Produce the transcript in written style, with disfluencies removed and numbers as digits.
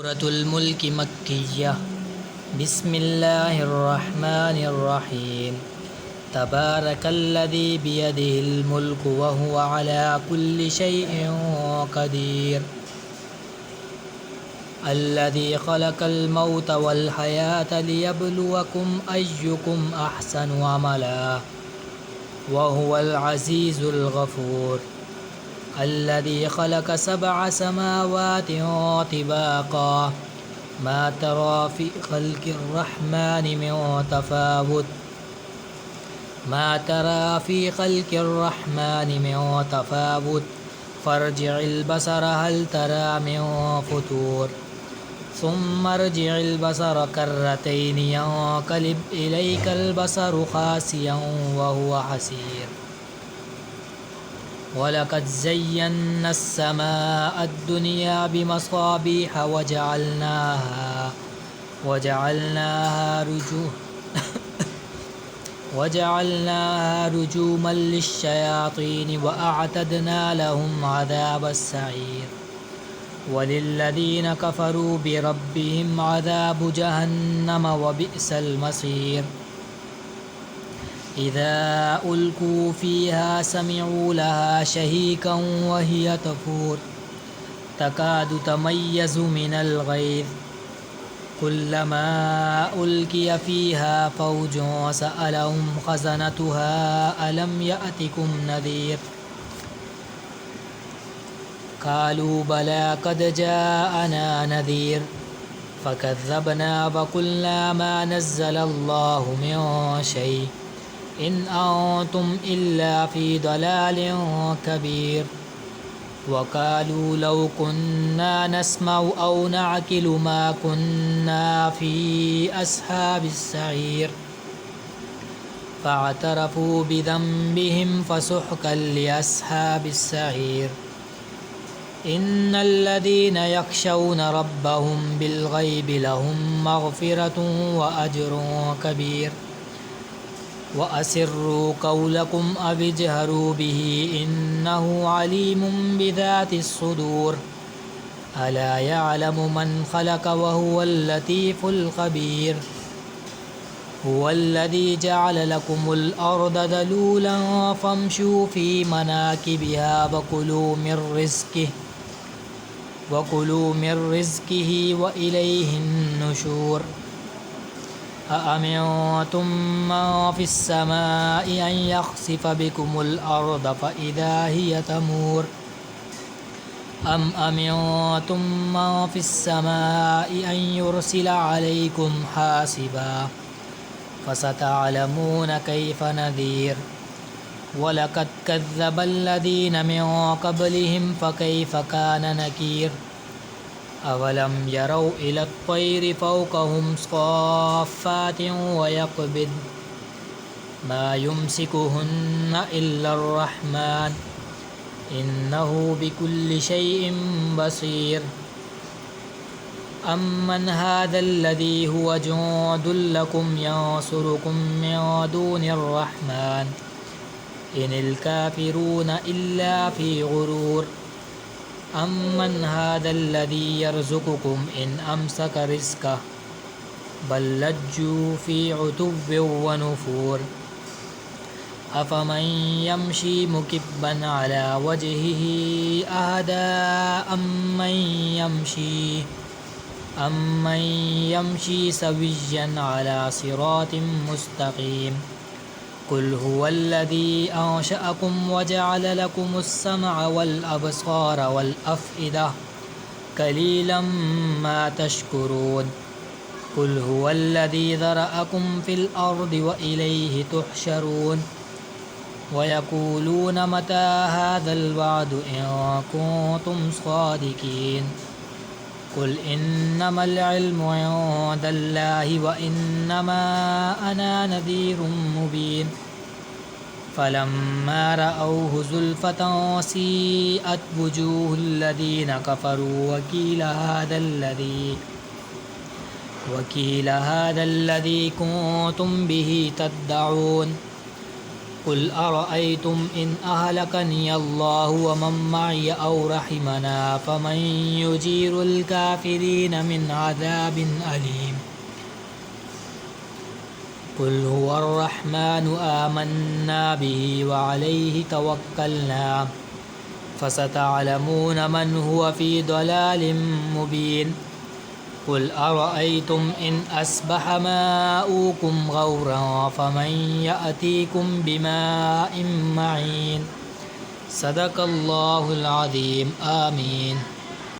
सूरतुल मुल्क मक्किय्या बिस्मिल्लाहिर्रहमानिर्रहीम तबारकल्लज़ी बियदिहिल मुल्कु व हुवा अला कुल्लि शैइन क़दीर अल्लज़ी खलक़ल मौत वल हयात लियब्लुवकुम अय्युकुम अहसनु अमला व हुवल अज़ीज़ुल गफ़ूर अल्लज़ी खलक़ सबअ समावातिन तिबाक़ा मा तरा फ़ी ख़ल्क़िर रहमानि मिन तफ़ावुत फ़र्जि'िल बसर हल तरा मिन फ़ुतूर सुम्मा अर्जि'िल बसर कर्रतैनि यंक़लिब इलैकल बसरु ख़ासिअन व हुवा हसीर वलक़द ज़य्यन्ना अस्समाअ अद्दुनिया बिमसाबीह वजअलनाहा रुजूमन लिश्शयातीन व अअतदना लहुम अज़ाबस्सईर वलिल्लज़ीन कफ़रू बिरब्बिहिम अज़ाबु जहन्नम व बि'सल मसीर इज़ा उल्क़ू फ़ीहा समिअू लहा शहीक़न व हिय तफ़ूर तकादु तमय्यज़ु मिनल ग़ैज़ कुल्लमा उल्क़िय फ़ीहा फ़ौजुन सअलहुम ख़ज़नतुहा अलम यअतिकुम नज़ीर क़ालू बला क़द जाअना नज़ीर फ़कज़्ज़बना व क़ुल्ना मा नज़्ज़लल्लाहु मिन शै इन अंतुम इल्ला फ़ी ज़लालिन कबीर वक़ालू लौ कुन्ना नस्मअु औ नअक़िलु मा कुन्ना फ़ी अस्हाबिस्सईर फ़अतरफ़ू बिज़ंबिहिम फ़सुहक़न लिअस्हाबिस्सईर इन्नल्लज़ीन यख़शौन रब्बहुम बिल्ग़ैबि लहुम मग़फ़िरतुन व अज्रुन कबीर वअसिर्रू क़ौलकुम अव इजहरू बिही इन्नहु अलीमुम बिज़ातिस्सुदूर अला यअलमु मन ख़लक़ व हुवल लतीफ़ुल ख़बीर हुवल्लज़ी जअल लकुमुल अर्द ज़लूलन फ़म्शू फ़ी मनाकिबिहा वकुलू मिर रिज़्क़िही व इलैहिन नुशूर अअमिनतुम मन फ़िस्समाइ अन यख़सिफ़ बिकुमुल अर्द फ़इज़ा हिय तमूर अम अमिनतुम मन फ़िस्समाइ अन युरसिल अलैकुम हासिबा फ़सतअलमून कैफ़ नज़ीर वलक़द कज़्ज़बल्लज़ीन मिन क़ब्लिहिम फ़कैफ़ कान नकीर अवलम यरौ इलत्तैरि फ़ौक़हुम स्साफ़्फ़ातिन व यक़बिद्न मा युमसिकुहुन्न इल्लर्रहमान इन्नहु बिकुल्लि शैइन बसीर अम्मन हाज़ल्लज़ी हुवा जुंदुल लकुम यंसुरुकुम मिन दूनिर्रहमान इनिल काफ़िरून इल्ला फ़ी ग़ुरूर अम्मन हाज़ल्लज़ी यर्ज़ुक़ुकुम इन अमसक रिज़्क़ह बल लज्जू फ़ी उतुव्विन व नुफ़ूर अफ़मन यमशी मुकिब्बन अला वजहिही अहदा अम्मन यमशी सविय्यन अला सिरातिन मुस्तक़ीम कुल हुवल्लज़ी अंशअकुम वजअल लकुमुस्समअ वल अबसार वल अफ़इदा क़लीलन मा तशकुरून कुल हुवल्लज़ी ज़रअकुम फ़िल अर्दि व इलैहि तुहशरून वयक़ूलून मता हाज़ल वअदु इन कुन्तुम सादिक़ीन कुल इन्नमल इल्मु इंदल्लाहि व इन्नमा अना नज़ीरुम मुबीन फ़लम्मा रअौहु ज़ुल्फ़तन सीअत वुजूहुल्लज़ीन कफ़रू वक़ील हाज़ा الذी कुन्तुम बिही तद्दऊन قل أرأيتم إن أهلكني الله ومن معي أو رحمنا فمن يجير الكافرين من عذاب أليم قل هو الرحمن آمنا به وعليه توكلنا فستعلمون من هو في ضلال مبين قل أرأيتم إن أصبح ماؤكم غورا فمن يأتيكم بماء معين صدق الله العظيم آمين.